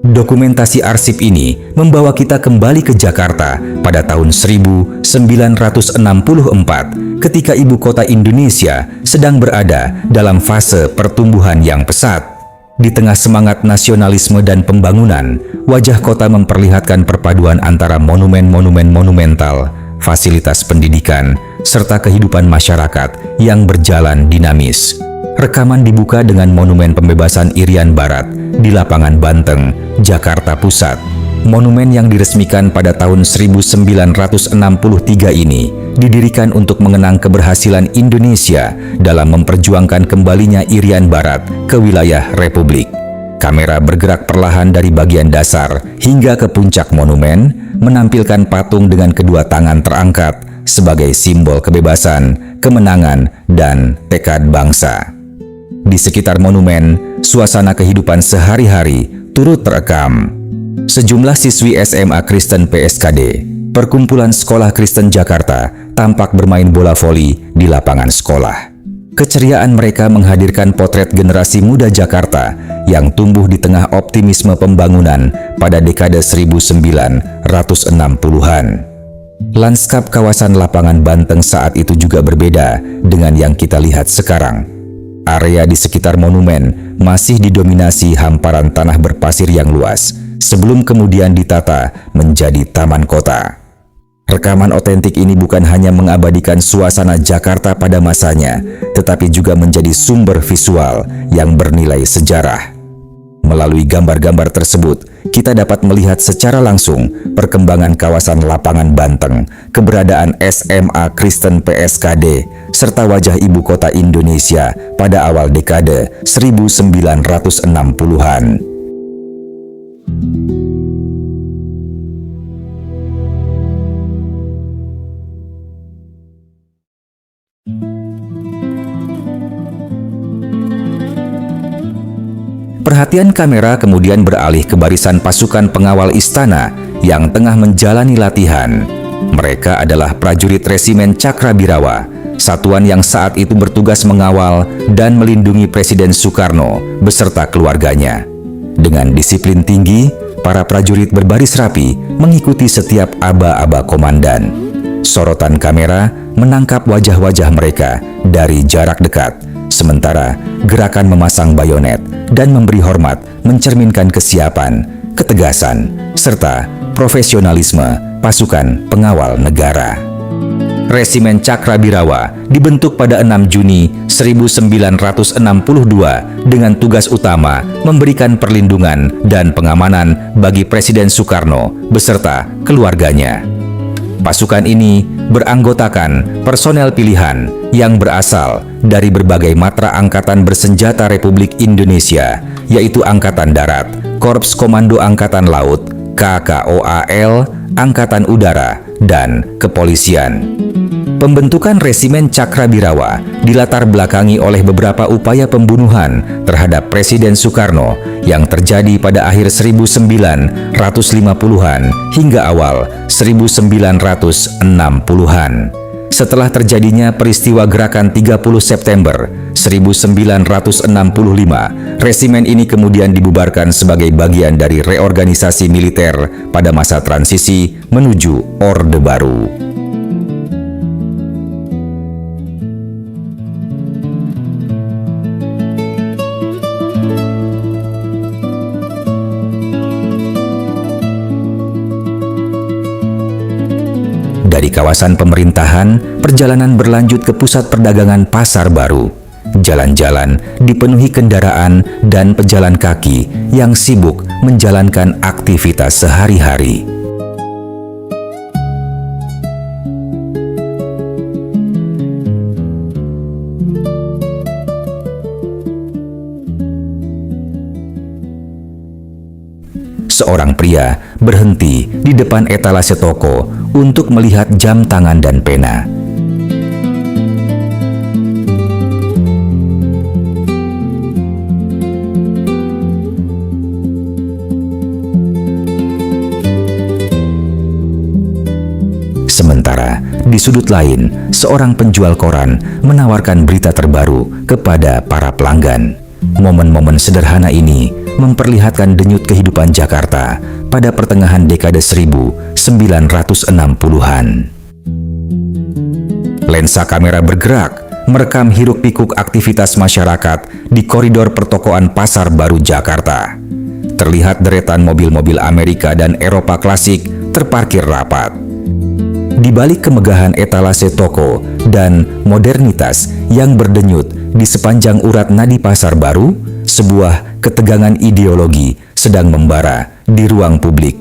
Dokumentasi arsip ini membawa kita kembali ke Jakarta pada tahun 1964 ketika ibu kota Indonesia sedang berada dalam fase pertumbuhan yang pesat. Di tengah semangat nasionalisme dan pembangunan, wajah kota memperlihatkan perpaduan antara monumen-monumen monumental, fasilitas pendidikan, serta kehidupan masyarakat yang berjalan dinamis. Rekaman dibuka dengan monumen pembebasan Irian Barat di Lapangan Banteng, Jakarta Pusat. Monumen yang diresmikan pada tahun 1963 ini didirikan untuk mengenang keberhasilan Indonesia dalam memperjuangkan kembalinya Irian Barat ke wilayah Republik. Kamera bergerak perlahan dari bagian dasar hingga ke puncak monumen, menampilkan patung dengan kedua tangan terangkat sebagai simbol kebebasan, kemenangan, dan tekad bangsa. Di sekitar monumen, suasana kehidupan sehari-hari turut terekam. Sejumlah siswi SMA Kristen PSKD, Perkumpulan Sekolah Kristen Jakarta, tampak bermain bola voli di lapangan sekolah. Keceriaan mereka menghadirkan potret generasi muda Jakarta yang tumbuh di tengah optimisme pembangunan pada dekade 1960-an. Lanskap kawasan Lapangan Banteng saat itu juga berbeda dengan yang kita lihat sekarang. Area di sekitar monumen masih didominasi hamparan tanah berpasir yang luas, sebelum kemudian ditata menjadi taman kota. Rekaman otentik ini bukan hanya mengabadikan suasana Jakarta pada masanya, tetapi juga menjadi sumber visual yang bernilai sejarah. Melalui gambar-gambar tersebut, kita dapat melihat secara langsung perkembangan kawasan Lapangan Banteng, keberadaan SMA Kristen PSKD, serta wajah ibu kota Indonesia pada awal dekade 1960-an. Perhatian kamera kemudian beralih ke barisan pasukan pengawal istana yang tengah menjalani latihan. Mereka adalah prajurit Resimen Cakrabirawa, satuan yang saat itu bertugas mengawal dan melindungi Presiden Soekarno beserta keluarganya. Dengan disiplin tinggi, para prajurit berbaris rapi mengikuti setiap aba-aba komandan. Sorotan kamera menangkap wajah-wajah mereka dari jarak dekat, sementara gerakan memasang bayonet dan memberi hormat mencerminkan kesiapan, ketegasan, serta profesionalisme pasukan pengawal negara. Resimen Cakrabirawa dibentuk pada 6 Juni 1962 dengan tugas utama memberikan perlindungan dan pengamanan bagi Presiden Soekarno beserta keluarganya. Pasukan ini beranggotakan personel pilihan yang berasal dari berbagai matra angkatan bersenjata Republik Indonesia, yaitu Angkatan Darat, Korps Komando Angkatan Laut, KKOAL, Angkatan Udara, dan Kepolisian. Pembentukan Resimen Cakrabirawa dilatar belakangi oleh beberapa upaya pembunuhan terhadap Presiden Soekarno yang terjadi pada akhir 1950-an hingga awal 1960-an. Setelah terjadinya peristiwa Gerakan 30 September 1965, resimen ini kemudian dibubarkan sebagai bagian dari reorganisasi militer pada masa transisi menuju Orde Baru. Dari kawasan pemerintahan, perjalanan berlanjut ke pusat perdagangan Pasar Baru. Jalan-jalan dipenuhi kendaraan dan pejalan kaki yang sibuk menjalankan aktivitas sehari-hari. Seorang pria berhenti di depan etalase toko untuk melihat jam tangan dan pena. Sementara di sudut lain, seorang penjual koran menawarkan berita terbaru kepada para pelanggan. Momen-momen sederhana ini memperlihatkan denyut kehidupan Jakarta pada pertengahan dekade 1960-an. Lensa kamera bergerak, merekam hiruk-pikuk aktivitas masyarakat di koridor pertokoan Pasar Baru Jakarta. Terlihat deretan mobil-mobil Amerika dan Eropa klasik terparkir rapat. Di balik kemegahan etalase toko dan modernitas yang berdenyut di sepanjang urat nadi Pasar Baru, sebuah ketegangan ideologi sedang membara di ruang publik.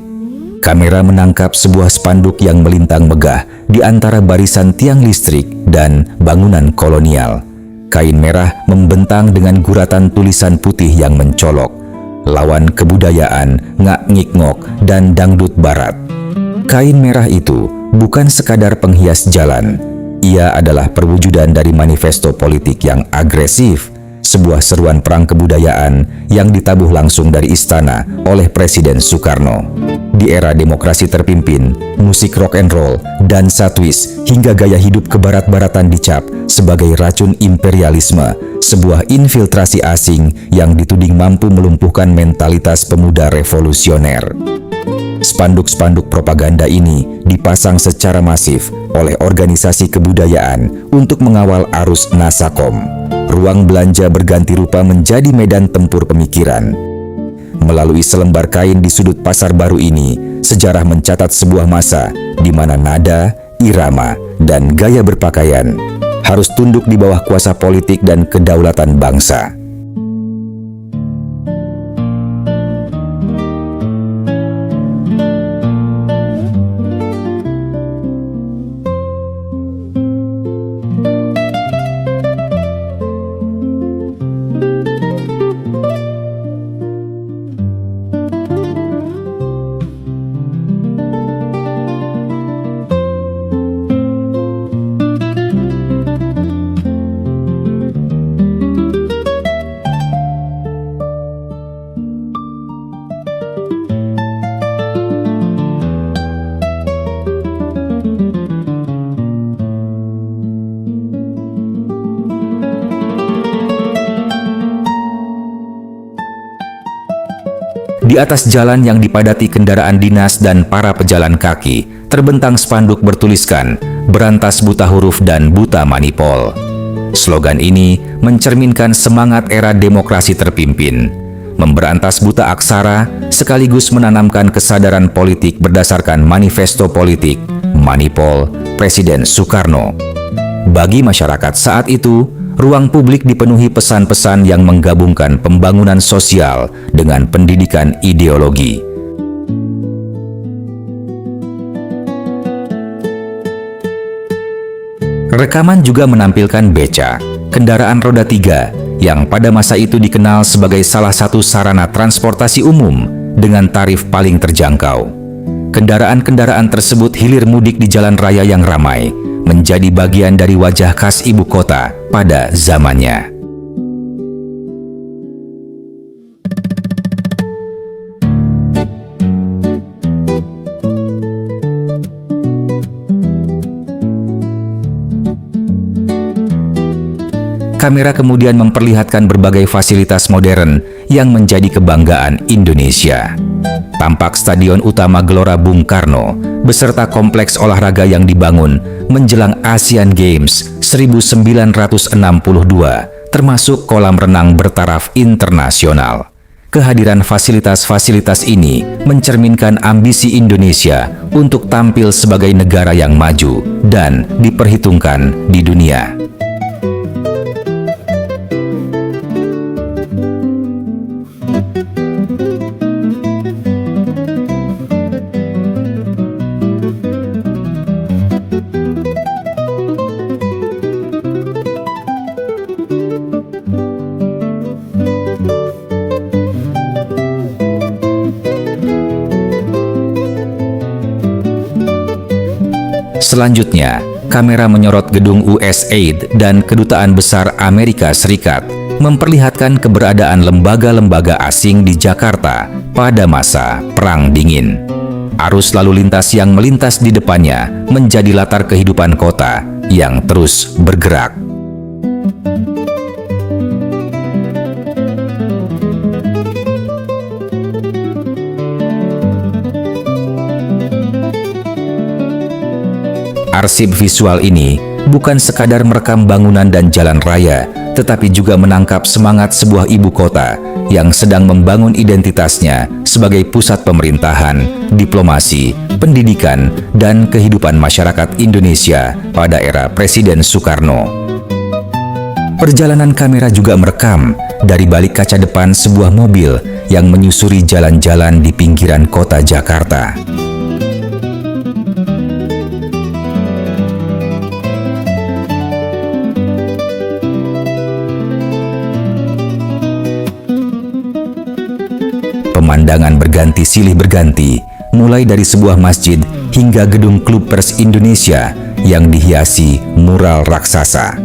Kamera menangkap sebuah spanduk yang melintang megah di antara barisan tiang listrik dan bangunan kolonial. Kain merah membentang dengan guratan tulisan putih yang mencolok, lawan kebudayaan, ngak-ngik-ngok, dan dangdut barat. Kain merah itu bukan sekadar penghias jalan. Ia adalah perwujudan dari manifesto politik yang agresif, sebuah seruan perang kebudayaan yang ditabuh langsung dari istana oleh Presiden Soekarno. Di era demokrasi terpimpin, musik rock and roll, dansa twist, hingga gaya hidup kebarat-baratan dicap sebagai racun imperialisme, sebuah infiltrasi asing yang dituding mampu melumpuhkan mentalitas pemuda revolusioner. Spanduk-spanduk propaganda ini dipasang secara masif oleh organisasi kebudayaan untuk mengawal arus Nasakom. Ruang belanja berganti rupa menjadi medan tempur pemikiran. Melalui selembar kain di sudut Pasar Baru ini, sejarah mencatat sebuah masa di mana nada, irama, dan gaya berpakaian harus tunduk di bawah kuasa politik dan kedaulatan bangsa. Di atas jalan yang dipadati kendaraan dinas dan para pejalan kaki, terbentang spanduk bertuliskan, "Berantas buta huruf dan buta manipol." Slogan ini mencerminkan semangat era demokrasi terpimpin. Memberantas buta aksara sekaligus menanamkan kesadaran politik berdasarkan manifesto politik, manipol, Presiden Soekarno. Bagi masyarakat saat itu, ruang publik dipenuhi pesan-pesan yang menggabungkan pembangunan sosial dengan pendidikan ideologi. Rekaman juga menampilkan beca, kendaraan roda 3, yang pada masa itu dikenal sebagai salah satu sarana transportasi umum dengan tarif paling terjangkau. Kendaraan-kendaraan tersebut hilir mudik di jalan raya yang ramai, menjadi bagian dari wajah khas ibu kota pada zamannya. Kamera kemudian memperlihatkan berbagai fasilitas modern yang menjadi kebanggaan Indonesia. Tampak Stadion Utama Gelora Bung Karno beserta kompleks olahraga yang dibangun menjelang Asian Games 1962, termasuk kolam renang bertaraf internasional. Kehadiran fasilitas-fasilitas ini mencerminkan ambisi Indonesia untuk tampil sebagai negara yang maju dan diperhitungkan di dunia. Selanjutnya, kamera menyorot gedung USAID dan Kedutaan Besar Amerika Serikat, memperlihatkan keberadaan lembaga-lembaga asing di Jakarta pada masa Perang Dingin. Arus lalu lintas yang melintas di depannya menjadi latar kehidupan kota yang terus bergerak. Arsip visual ini bukan sekadar merekam bangunan dan jalan raya, tetapi juga menangkap semangat sebuah ibu kota yang sedang membangun identitasnya sebagai pusat pemerintahan, diplomasi, pendidikan, dan kehidupan masyarakat Indonesia pada era Presiden Soekarno. Perjalanan kamera juga merekam dari balik kaca depan sebuah mobil yang menyusuri jalan-jalan di pinggiran kota Jakarta. Pemandangan berganti silih berganti, mulai dari sebuah masjid hingga gedung Klub Pers Indonesia yang dihiasi mural raksasa.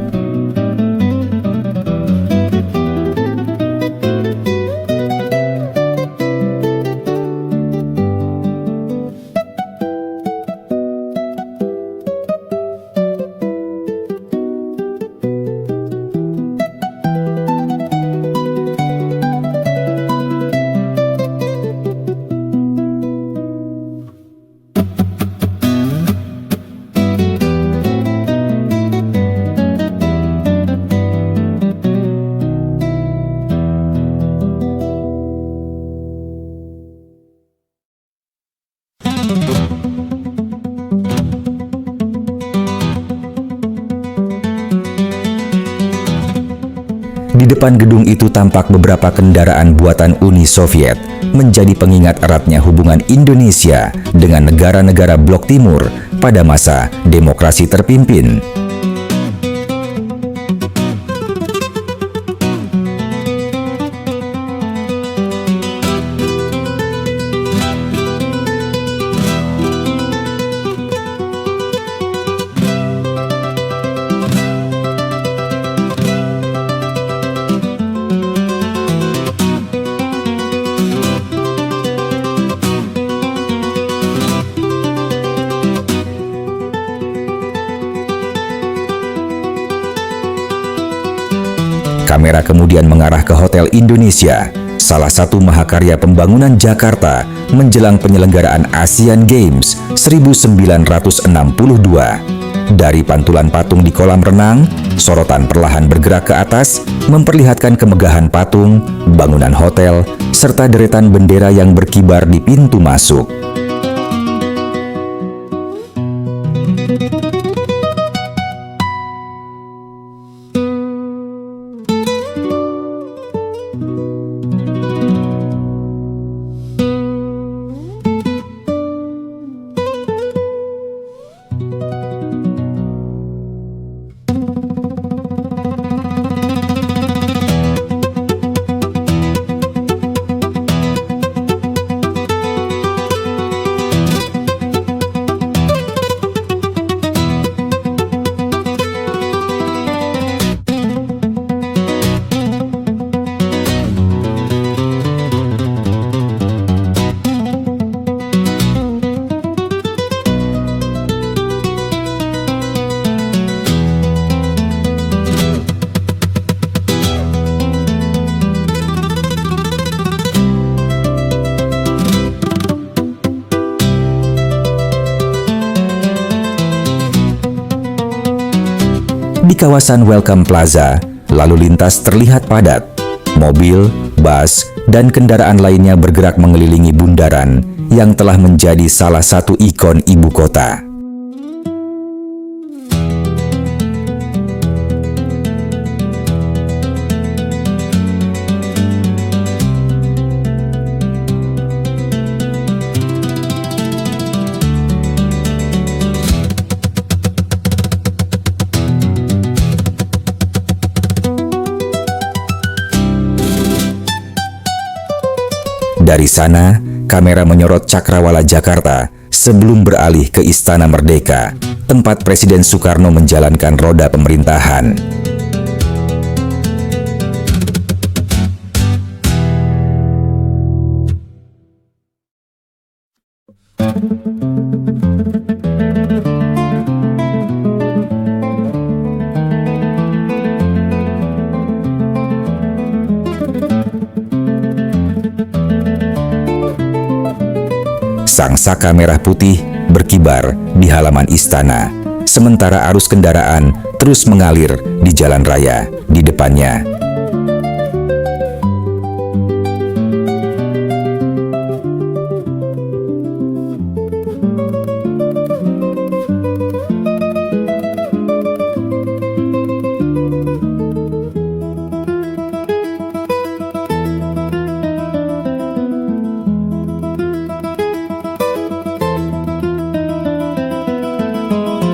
Di depan gedung itu tampak beberapa kendaraan buatan Uni Soviet, menjadi pengingat eratnya hubungan Indonesia dengan negara-negara Blok Timur pada masa demokrasi terpimpin. Kamera kemudian mengarah ke Hotel Indonesia, salah satu mahakarya pembangunan Jakarta menjelang penyelenggaraan Asian Games 1962. Dari pantulan patung di kolam renang, sorotan perlahan bergerak ke atas, memperlihatkan kemegahan patung, bangunan hotel, serta deretan bendera yang berkibar di pintu masuk. Di kawasan Welcome Plaza, lalu lintas terlihat padat. Mobil, bus, dan kendaraan lainnya bergerak mengelilingi bundaran yang telah menjadi salah satu ikon ibu kota. Dari sana, kamera menyorot Cakrawala Jakarta sebelum beralih ke Istana Merdeka, tempat Presiden Soekarno menjalankan roda pemerintahan. Sang saka merah putih berkibar di halaman istana, sementara arus kendaraan terus mengalir di jalan raya di depannya.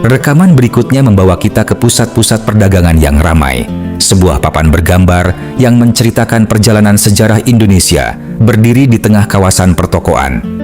Rekaman berikutnya membawa kita ke pusat-pusat perdagangan yang ramai. Sebuah papan bergambar yang menceritakan perjalanan sejarah Indonesia berdiri di tengah kawasan pertokoan.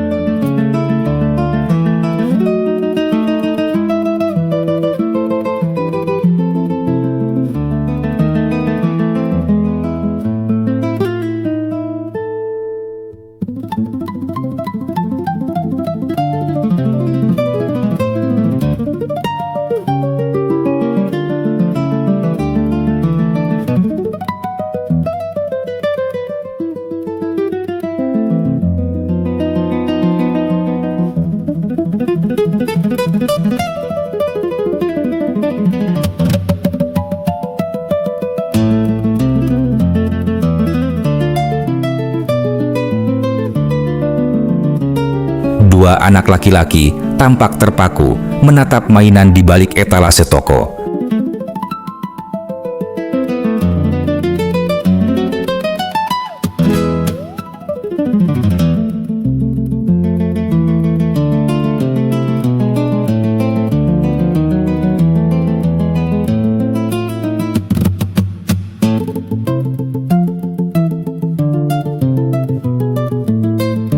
Dua anak laki-laki tampak terpaku menatap mainan di balik etalase toko.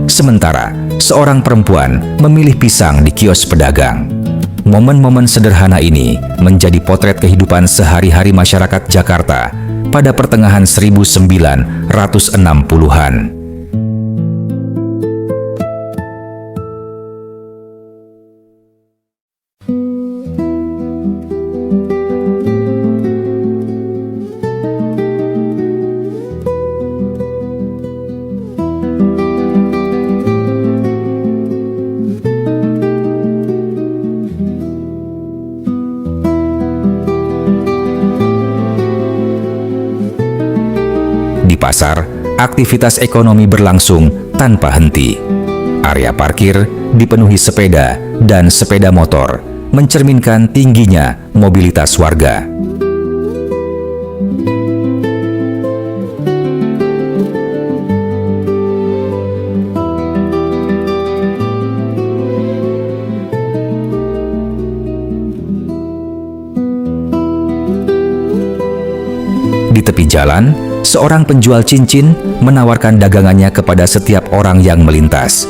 Sementara seorang perempuan memilih pisang di kios pedagang. Momen-momen sederhana ini menjadi potret kehidupan sehari-hari masyarakat Jakarta pada pertengahan 1960-an. Di pasar, aktivitas ekonomi berlangsung tanpa henti. Area parkir dipenuhi sepeda dan sepeda motor, mencerminkan tingginya mobilitas warga. Di tepi jalan, seorang penjual cincin menawarkan dagangannya kepada setiap orang yang melintas.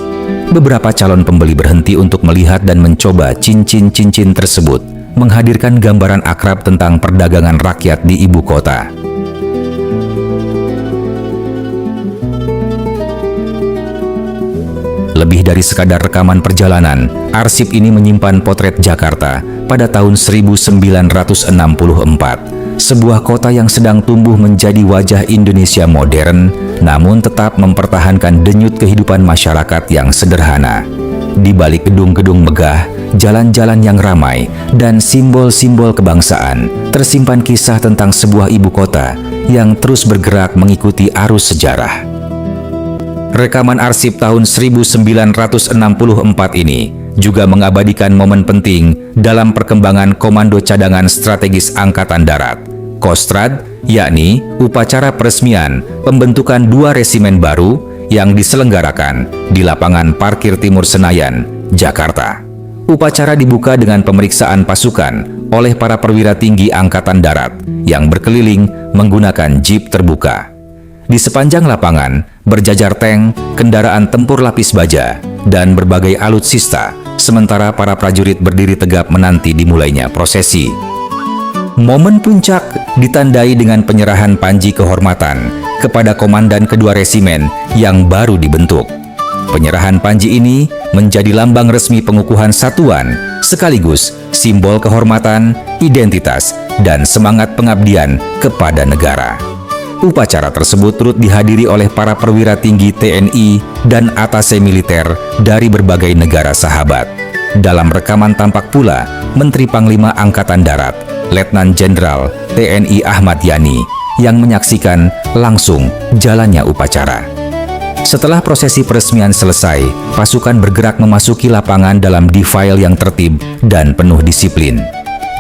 Beberapa calon pembeli berhenti untuk melihat dan mencoba cincin-cincin tersebut, menghadirkan gambaran akrab tentang perdagangan rakyat di ibu kota. Lebih dari sekadar rekaman perjalanan, arsip ini menyimpan potret Jakarta pada tahun 1964. Sebuah kota yang sedang tumbuh menjadi wajah Indonesia modern, namun tetap mempertahankan denyut kehidupan masyarakat yang sederhana. Di balik gedung-gedung megah, jalan-jalan yang ramai, dan simbol-simbol kebangsaan, tersimpan kisah tentang sebuah ibu kota yang terus bergerak mengikuti arus sejarah. Rekaman arsip tahun 1964 ini juga mengabadikan momen penting dalam perkembangan Komando Cadangan Strategis Angkatan Darat, Kostrad, yakni upacara peresmian pembentukan 2 resimen baru yang diselenggarakan di lapangan parkir Timur Senayan, Jakarta. Upacara dibuka dengan pemeriksaan pasukan oleh para perwira tinggi Angkatan Darat yang berkeliling menggunakan jeep terbuka. Di sepanjang lapangan berjajar tank, kendaraan tempur lapis baja, dan berbagai alutsista, sementara para prajurit berdiri tegap menanti dimulainya prosesi. Momen puncak ditandai dengan penyerahan panji kehormatan kepada komandan kedua resimen yang baru dibentuk. Penyerahan panji ini menjadi lambang resmi pengukuhan satuan, sekaligus simbol kehormatan, identitas, dan semangat pengabdian kepada negara. Upacara tersebut turut dihadiri oleh para perwira tinggi TNI dan atase militer dari berbagai negara sahabat. Dalam rekaman tampak pula Menteri Panglima Angkatan Darat, Letnan Jenderal TNI Ahmad Yani, yang menyaksikan langsung jalannya upacara. Setelah prosesi peresmian selesai, pasukan bergerak memasuki lapangan dalam defile yang tertib dan penuh disiplin.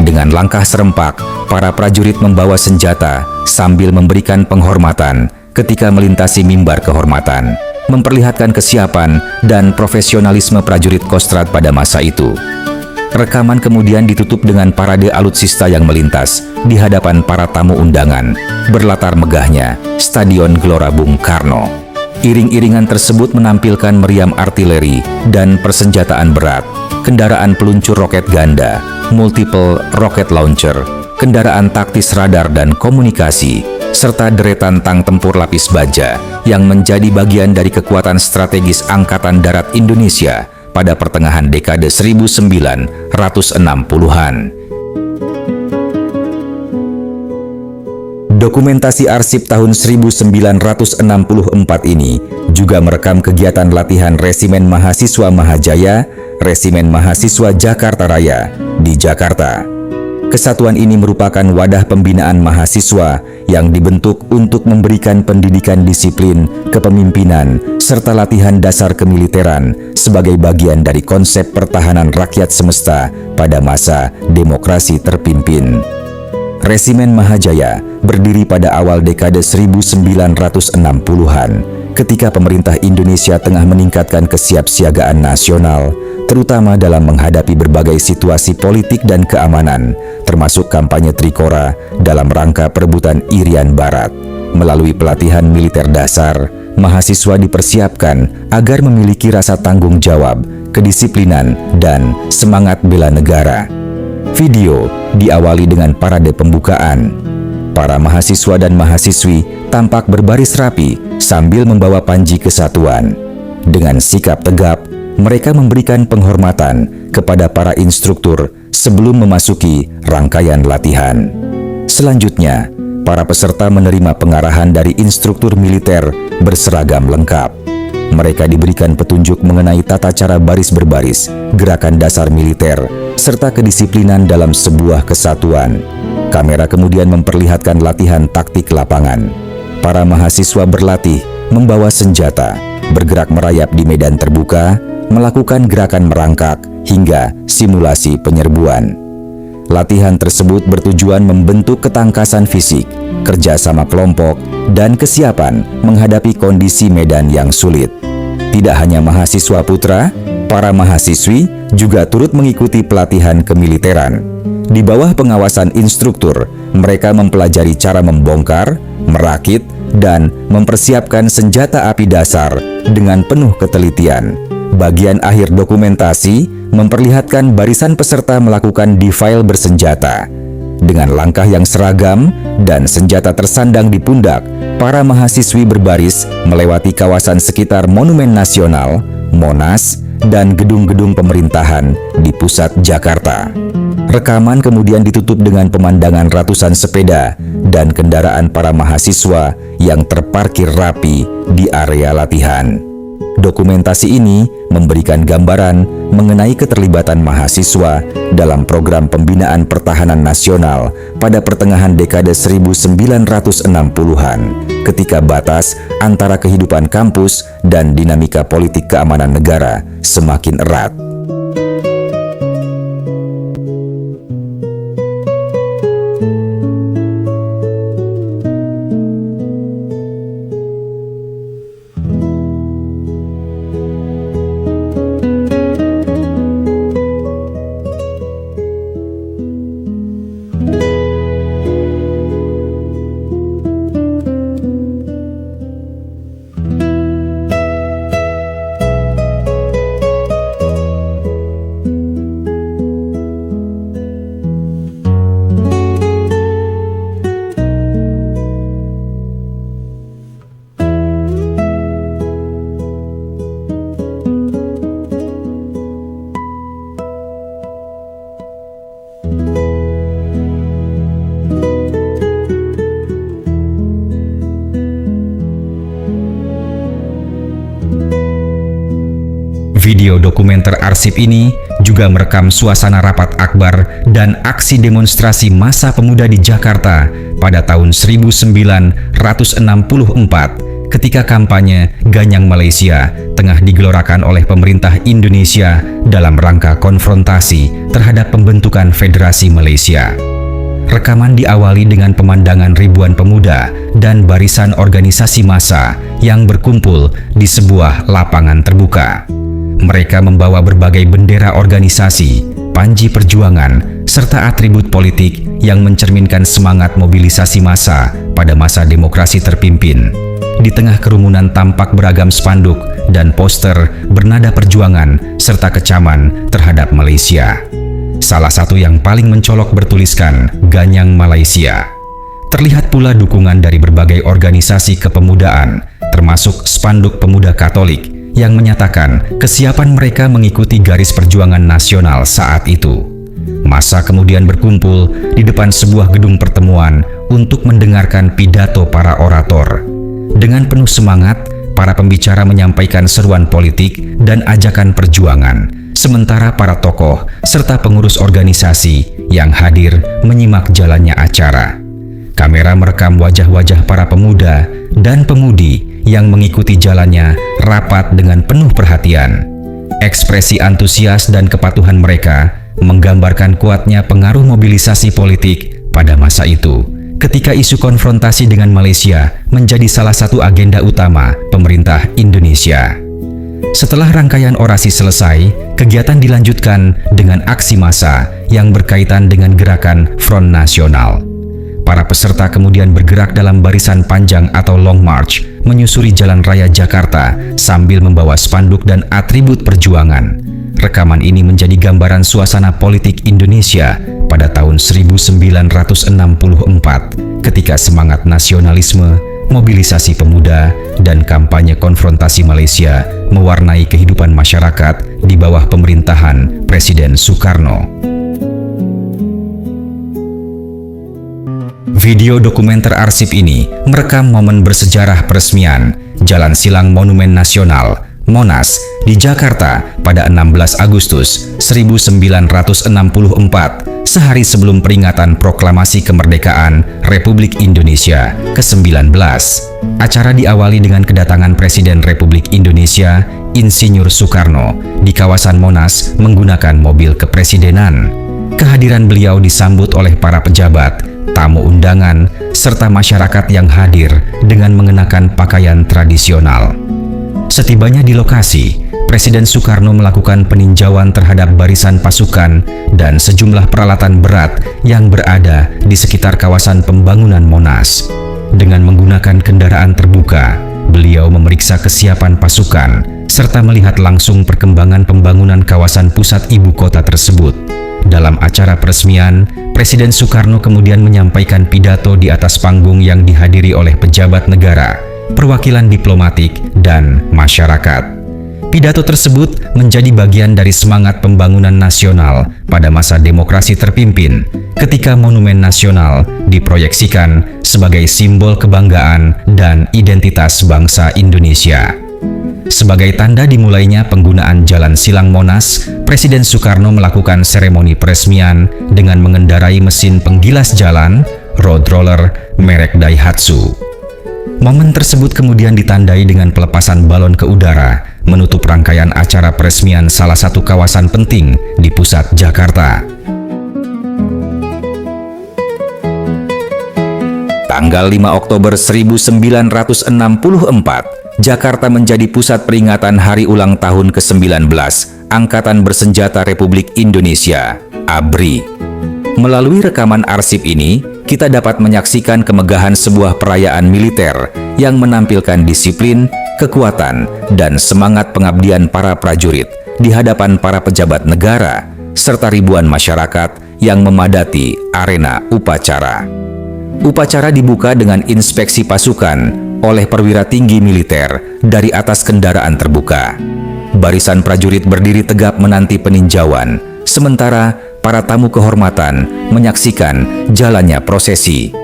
Dengan langkah serempak, para prajurit membawa senjata sambil memberikan penghormatan ketika melintasi mimbar kehormatan, memperlihatkan kesiapan dan profesionalisme prajurit Kostrad pada masa itu. Rekaman kemudian ditutup dengan parade alutsista yang melintas di hadapan para tamu undangan, berlatar megahnya Stadion Gelora Bung Karno. Iring-iringan tersebut menampilkan meriam artileri dan persenjataan berat, kendaraan peluncur roket ganda, multiple rocket launcher, kendaraan taktis radar dan komunikasi, serta deretan tang tempur lapis baja yang menjadi bagian dari kekuatan strategis Angkatan Darat Indonesia pada pertengahan dekade 1960-an. Dokumentasi arsip tahun 1964 ini juga merekam kegiatan latihan Resimen Mahasiswa Mahajaya, Resimen Mahasiswa Jakarta Raya di Jakarta. Kesatuan ini merupakan wadah pembinaan mahasiswa yang dibentuk untuk memberikan pendidikan disiplin, kepemimpinan, serta latihan dasar kemiliteran sebagai bagian dari konsep pertahanan rakyat semesta pada masa demokrasi terpimpin. Resimen Mahajaya berdiri pada awal dekade 1960-an ketika pemerintah Indonesia tengah meningkatkan kesiapsiagaan nasional, terutama dalam menghadapi berbagai situasi politik dan keamanan, termasuk kampanye Trikora dalam rangka perebutan Irian Barat. Melalui pelatihan militer dasar, mahasiswa dipersiapkan agar memiliki rasa tanggung jawab, kedisiplinan, dan semangat bela negara. Video diawali dengan parade pembukaan. Para mahasiswa dan mahasiswi tampak berbaris rapi sambil membawa panji kesatuan. Dengan sikap tegap, mereka memberikan penghormatan kepada para instruktur sebelum memasuki rangkaian latihan. Selanjutnya, para peserta menerima pengarahan dari instruktur militer berseragam lengkap. Mereka diberikan petunjuk mengenai tata cara baris berbaris, gerakan dasar militer, serta kedisiplinan dalam sebuah kesatuan. Kamera kemudian memperlihatkan latihan taktik lapangan. Para mahasiswa berlatih membawa senjata, bergerak merayap di medan terbuka, melakukan gerakan merangkak, hingga simulasi penyerbuan. Latihan tersebut bertujuan membentuk ketangkasan fisik, kerjasama kelompok, dan kesiapan menghadapi kondisi medan yang sulit. Tidak hanya mahasiswa putra, para mahasiswi juga turut mengikuti pelatihan kemiliteran. Di bawah pengawasan instruktur, mereka mempelajari cara membongkar, merakit, dan mempersiapkan senjata api dasar dengan penuh ketelitian. Bagian akhir dokumentasi memperlihatkan barisan peserta melakukan defile bersenjata. Dengan langkah yang seragam dan senjata tersandang di pundak, para mahasiswi berbaris melewati kawasan sekitar Monumen Nasional, Monas, dan gedung-gedung pemerintahan di pusat Jakarta. Rekaman kemudian ditutup dengan pemandangan ratusan sepeda dan kendaraan para mahasiswa yang terparkir rapi di area latihan. Dokumentasi ini memberikan gambaran mengenai keterlibatan mahasiswa dalam program pembinaan pertahanan nasional pada pertengahan dekade 1960-an, ketika batas antara kehidupan kampus dan dinamika politik keamanan negara semakin erat. Video dokumenter arsip ini juga merekam suasana rapat akbar dan aksi demonstrasi massa pemuda di Jakarta pada tahun 1964 ketika kampanye Ganyang Malaysia tengah digelorakan oleh pemerintah Indonesia dalam rangka konfrontasi terhadap pembentukan Federasi Malaysia. Rekaman diawali dengan pemandangan ribuan pemuda dan barisan organisasi massa yang berkumpul di sebuah lapangan terbuka. Mereka membawa berbagai bendera organisasi, panji perjuangan, serta atribut politik yang mencerminkan semangat mobilisasi massa pada masa demokrasi terpimpin. Di tengah kerumunan tampak beragam spanduk dan poster bernada perjuangan serta kecaman terhadap Malaysia. Salah satu yang paling mencolok bertuliskan Ganyang Malaysia. Terlihat pula dukungan dari berbagai organisasi kepemudaan, termasuk spanduk pemuda Katolik yang menyatakan kesiapan mereka mengikuti garis perjuangan nasional saat itu. Massa kemudian berkumpul di depan sebuah gedung pertemuan untuk mendengarkan pidato para orator. Dengan penuh semangat, para pembicara menyampaikan seruan politik dan ajakan perjuangan, sementara para tokoh serta pengurus organisasi yang hadir menyimak jalannya acara. Kamera merekam wajah-wajah para pemuda dan pemudi yang mengikuti jalannya rapat dengan penuh perhatian. Ekspresi antusias dan kepatuhan mereka menggambarkan kuatnya pengaruh mobilisasi politik pada masa itu, ketika isu konfrontasi dengan Malaysia menjadi salah satu agenda utama pemerintah Indonesia. Setelah rangkaian orasi selesai, kegiatan dilanjutkan dengan aksi massa yang berkaitan dengan gerakan Front Nasional. Para peserta kemudian bergerak dalam barisan panjang atau long march, menyusuri jalan raya Jakarta sambil membawa spanduk dan atribut perjuangan. Rekaman ini menjadi gambaran suasana politik Indonesia pada tahun 1964, ketika semangat nasionalisme, mobilisasi pemuda, dan kampanye konfrontasi Malaysia mewarnai kehidupan masyarakat di bawah pemerintahan Presiden Soekarno. Video dokumenter arsip ini merekam momen bersejarah peresmian Jalan Silang Monumen Nasional Monas di Jakarta pada 16 Agustus 1964, sehari sebelum peringatan proklamasi kemerdekaan Republik Indonesia ke-19. Acara diawali dengan kedatangan Presiden Republik Indonesia Insinyur Soekarno di kawasan Monas menggunakan mobil kepresidenan. Kehadiran beliau disambut oleh para pejabat, tamu undangan, serta masyarakat yang hadir dengan mengenakan pakaian tradisional. Setibanya di lokasi, Presiden Soekarno melakukan peninjauan terhadap barisan pasukan dan sejumlah peralatan berat yang berada di sekitar kawasan pembangunan Monas. Dengan menggunakan kendaraan terbuka, beliau memeriksa kesiapan pasukan serta melihat langsung perkembangan pembangunan kawasan pusat ibu kota tersebut. Dalam acara peresmian, Presiden Soekarno kemudian menyampaikan pidato di atas panggung yang dihadiri oleh pejabat negara, perwakilan diplomatik, dan masyarakat. Pidato tersebut menjadi bagian dari semangat pembangunan nasional pada masa demokrasi terpimpin, ketika Monumen Nasional diproyeksikan sebagai simbol kebanggaan dan identitas bangsa Indonesia. Sebagai tanda dimulainya penggunaan Jalan Silang Monas, Presiden Soekarno melakukan seremoni peresmian dengan mengendarai mesin penggilas jalan road roller merek Daihatsu. Momen tersebut kemudian ditandai dengan pelepasan balon ke udara, menutup rangkaian acara peresmian salah satu kawasan penting di pusat Jakarta. Tanggal 5 Oktober 1964, Jakarta menjadi pusat peringatan Hari Ulang Tahun ke-19 Angkatan Bersenjata Republik Indonesia, ABRI. Melalui rekaman arsip ini, kita dapat menyaksikan kemegahan sebuah perayaan militer yang menampilkan disiplin, kekuatan, dan semangat pengabdian para prajurit di hadapan para pejabat negara, serta ribuan masyarakat yang memadati arena upacara. Upacara dibuka dengan inspeksi pasukan oleh perwira tinggi militer dari atas kendaraan terbuka. Barisan prajurit berdiri tegap menanti peninjauan, sementara para tamu kehormatan menyaksikan jalannya prosesi.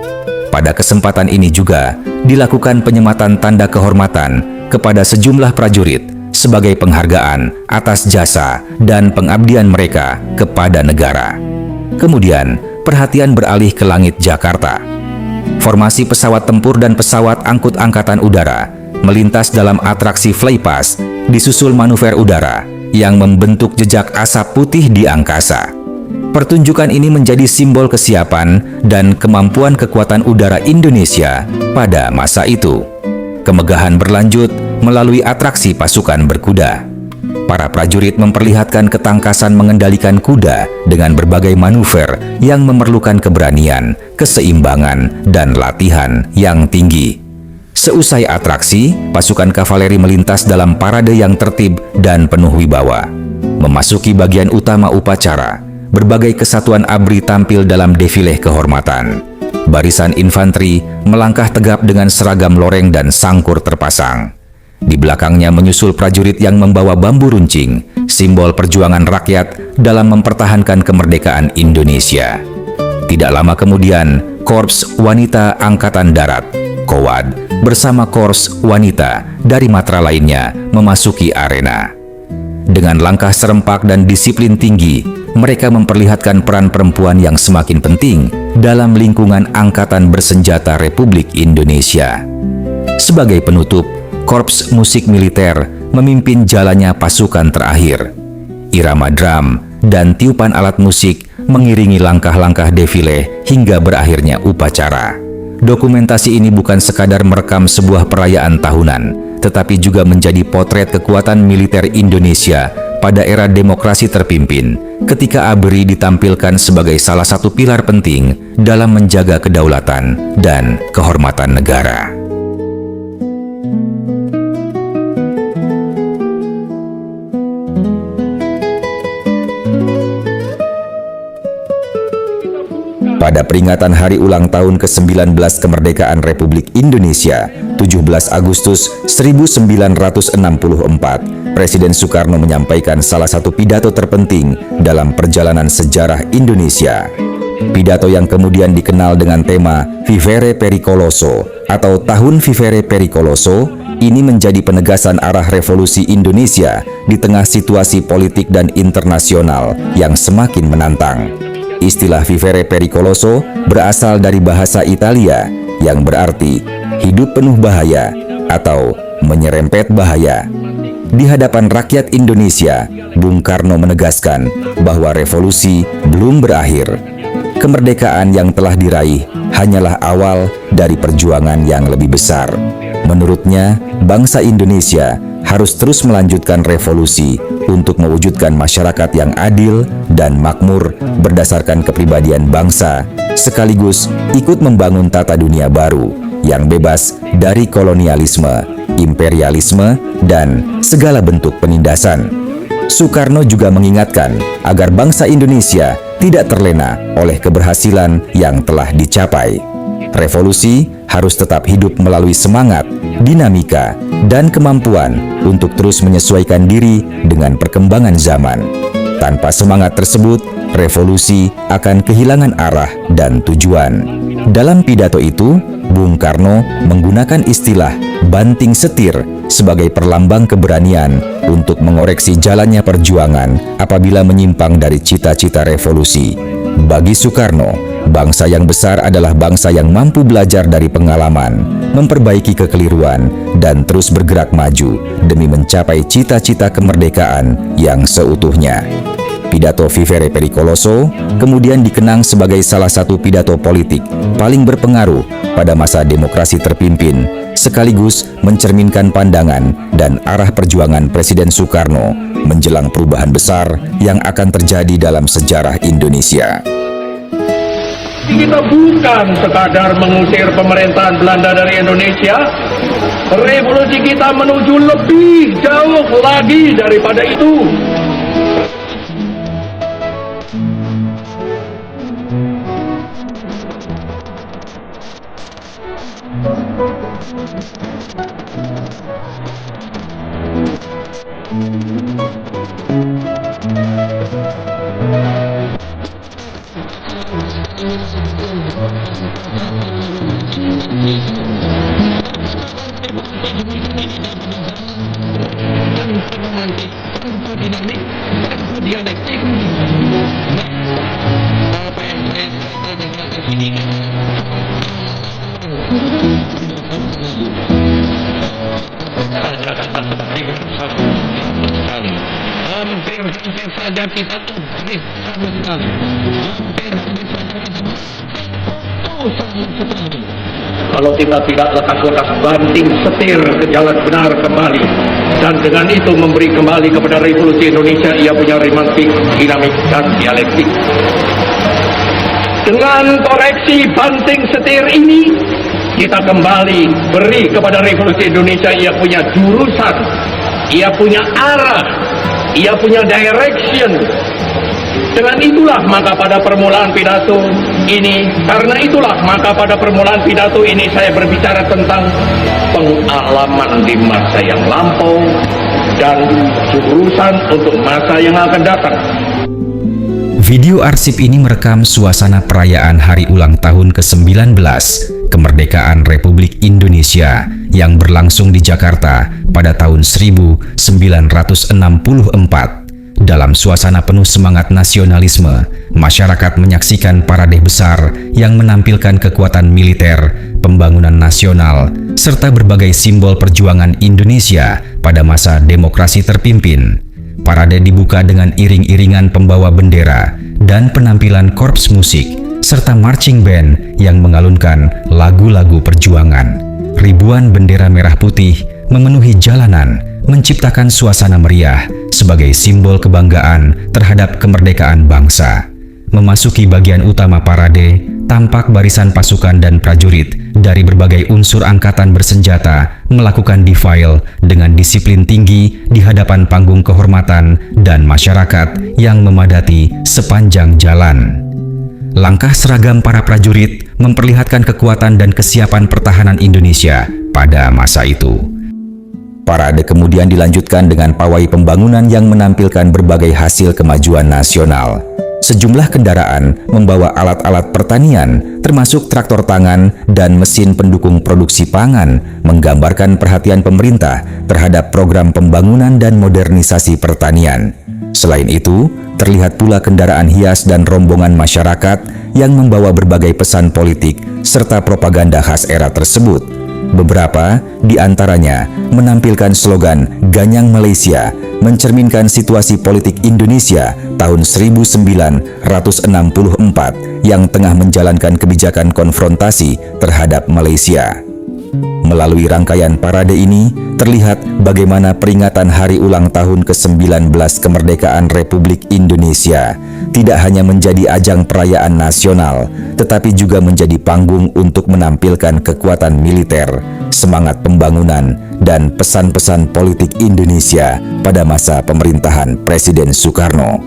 Pada kesempatan ini juga dilakukan penyematan tanda kehormatan kepada sejumlah prajurit sebagai penghargaan atas jasa dan pengabdian mereka kepada negara. Kemudian, perhatian beralih ke langit Jakarta. Formasi pesawat tempur dan pesawat angkut angkatan udara melintas dalam atraksi flypast, disusul manuver udara yang membentuk jejak asap putih di angkasa. Pertunjukan ini menjadi simbol kesiapan dan kemampuan kekuatan udara Indonesia pada masa itu. Kemegahan berlanjut melalui atraksi pasukan berkuda. Para prajurit memperlihatkan ketangkasan mengendalikan kuda dengan berbagai manuver yang memerlukan keberanian, keseimbangan, dan latihan yang tinggi. Seusai atraksi, pasukan kavaleri melintas dalam parade yang tertib dan penuh wibawa. Memasuki bagian utama upacara, berbagai kesatuan ABRI tampil dalam defile kehormatan. Barisan infanteri melangkah tegap dengan seragam loreng dan sangkur terpasang. Di belakangnya menyusul prajurit yang membawa bambu runcing, simbol perjuangan rakyat dalam mempertahankan kemerdekaan Indonesia. Tidak lama kemudian, Korps Wanita Angkatan Darat, KOWAD, bersama Korps Wanita dari matra lainnya memasuki arena. Dengan langkah serempak dan disiplin tinggi, mereka memperlihatkan peran perempuan yang semakin penting dalam lingkungan Angkatan Bersenjata Republik Indonesia. Sebagai penutup, Korps Musik Militer memimpin jalannya pasukan terakhir. Irama drum dan tiupan alat musik mengiringi langkah-langkah defile hingga berakhirnya upacara. Dokumentasi ini bukan sekadar merekam sebuah perayaan tahunan, tetapi juga menjadi potret kekuatan militer Indonesia pada era demokrasi terpimpin, ketika ABRI ditampilkan sebagai salah satu pilar penting dalam menjaga kedaulatan dan kehormatan negara. Pada peringatan hari ulang tahun ke-19 kemerdekaan Republik Indonesia, 17 Agustus 1964, Presiden Soekarno menyampaikan salah satu pidato terpenting dalam perjalanan sejarah Indonesia. Pidato yang kemudian dikenal dengan tema Vivere Pericoloso atau Tahun Vivere Pericoloso ini menjadi penegasan arah revolusi Indonesia di tengah situasi politik dan internasional yang semakin menantang. Istilah Vivere Pericoloso berasal dari bahasa Italia yang berarti hidup penuh bahaya atau menyerempet bahaya. Di hadapan rakyat Indonesia, Bung Karno menegaskan bahwa revolusi belum berakhir. Kemerdekaan yang telah diraih hanyalah awal dari perjuangan yang lebih besar. Menurutnya, bangsa Indonesia harus terus melanjutkan revolusi untuk mewujudkan masyarakat yang adil dan makmur berdasarkan kepribadian bangsa, sekaligus ikut membangun tata dunia baru yang bebas dari kolonialisme, imperialisme, dan segala bentuk penindasan. Soekarno juga mengingatkan agar bangsa Indonesia tidak terlena oleh keberhasilan yang telah dicapai. Revolusi harus tetap hidup melalui semangat, dinamika, dan kemampuan untuk terus menyesuaikan diri dengan perkembangan zaman. Tanpa semangat tersebut, revolusi akan kehilangan arah dan tujuan. Dalam pidato itu, Bung Karno menggunakan istilah banting setir sebagai perlambang keberanian untuk mengoreksi jalannya perjuangan apabila menyimpang dari cita-cita revolusi. Bagi Soekarno, bangsa yang besar adalah bangsa yang mampu belajar dari pengalaman, memperbaiki kekeliruan, dan terus bergerak maju demi mencapai cita-cita kemerdekaan yang seutuhnya. Pidato Vivere Pericoloso kemudian dikenang sebagai salah satu pidato politik paling berpengaruh pada masa demokrasi terpimpin, sekaligus mencerminkan pandangan dan arah perjuangan Presiden Soekarno menjelang perubahan besar yang akan terjadi dalam sejarah Indonesia. Kita bukan sekadar mengusir pemerintahan Belanda dari Indonesia. Revolusi kita menuju lebih jauh lagi daripada itu. dialektik. Hampir saja kita tuh sama sekali. Kalau kita tidak lekas-lekas banting setir ke jalan benar kembali, dan dengan itu memberi kembali kepada revolusi Indonesia ia punya romantik, dinamik, dan dialektik. Dengan koreksi banting setir ini, kita kembali beri kepada revolusi Indonesia ia punya jurusan, ia punya arah, ia punya direction. Dengan itulah maka pada permulaan pidato ini, karena itulah maka pada permulaan pidato ini saya berbicara tentang pengalaman di masa yang lampau dan jurusan untuk masa yang akan datang. Video arsip ini merekam suasana perayaan hari ulang tahun ke-19 kemerdekaan Republik Indonesia yang berlangsung di Jakarta pada tahun 1964. Dalam suasana penuh semangat nasionalisme, masyarakat menyaksikan parade besar yang menampilkan kekuatan militer, pembangunan nasional, serta berbagai simbol perjuangan Indonesia pada masa demokrasi terpimpin. Parade dibuka dengan iring-iringan pembawa bendera dan penampilan korps musik, serta marching band yang mengalunkan lagu-lagu perjuangan. Ribuan bendera merah putih memenuhi jalanan, menciptakan suasana meriah sebagai simbol kebanggaan terhadap kemerdekaan bangsa. Memasuki bagian utama parade, tampak barisan pasukan dan prajurit dari berbagai unsur angkatan bersenjata melakukan defile dengan disiplin tinggi di hadapan panggung kehormatan dan masyarakat yang memadati sepanjang jalan. Langkah seragam para prajurit memperlihatkan kekuatan dan kesiapan pertahanan Indonesia pada masa itu. Parade kemudian dilanjutkan dengan pawai pembangunan yang menampilkan berbagai hasil kemajuan nasional. Sejumlah kendaraan membawa alat-alat pertanian, termasuk traktor tangan dan mesin pendukung produksi pangan, menggambarkan perhatian pemerintah terhadap program pembangunan dan modernisasi pertanian. Selain itu, terlihat pula kendaraan hias dan rombongan masyarakat yang membawa berbagai pesan politik serta propaganda khas era tersebut. Beberapa di antaranya menampilkan slogan Ganyang Malaysia, mencerminkan situasi politik Indonesia tahun 1964 yang tengah menjalankan kebijakan konfrontasi terhadap Malaysia. Melalui rangkaian parade ini, terlihat bagaimana peringatan hari ulang tahun ke-19 kemerdekaan Republik Indonesia tidak hanya menjadi ajang perayaan nasional, tetapi juga menjadi panggung untuk menampilkan kekuatan militer, semangat pembangunan, dan pesan-pesan politik Indonesia pada masa pemerintahan Presiden Soekarno.